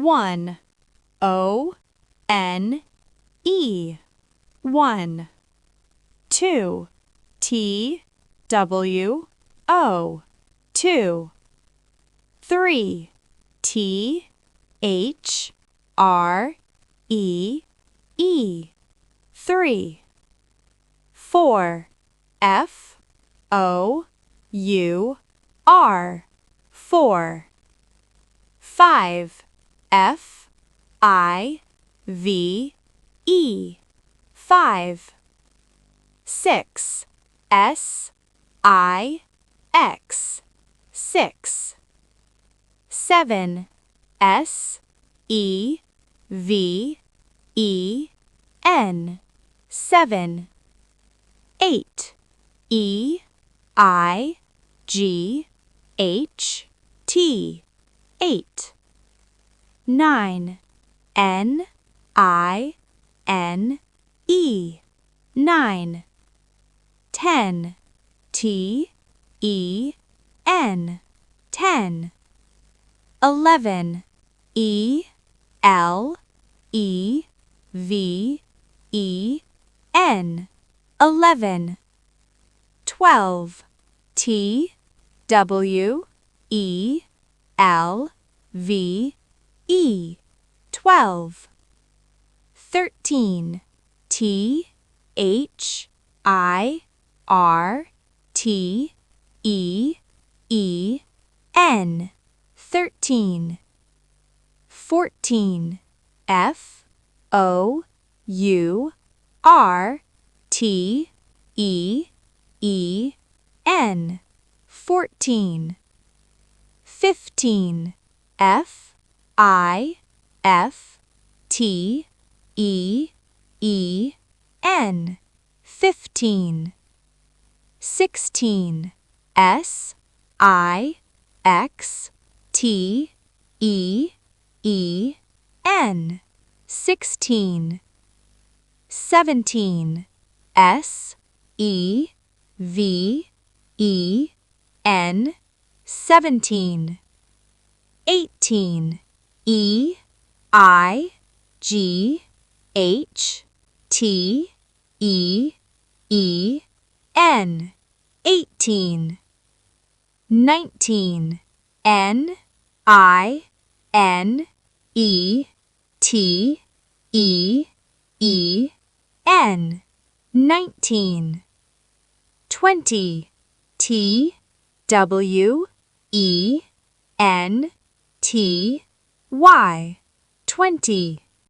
1. O-N-E. 1. 2. T-W-O. 2. 3. T-H-R-E-E. 3. 4. F-O-U-R. 4. 5. F-I-V-E. 5. 6. S-I-X. 6. 7. S-E-V-E-N. 7. 8. E-I-G-H-T. 8. 9. N-I-N-E. 9. 10. T-E-N. 10. 11. E-L-E-V-E-N. 11. 12. T-W-E-L-V-E. 12. 13. T-H-I-R-T-E-E-N. 13. 14. F-O-U-R-T-E-E-N. 14. 15. F-I-F-T-E-E-N. 15. 16. S-I-X-T-E-E-N. 16. 17. S-E-V-E-N. 17. 18. E-I-G-H-T-E-E-N. 18. 19. N-I-N-E-T-E-E-N. 19. 20. T-W-E-N-T-Y. 20.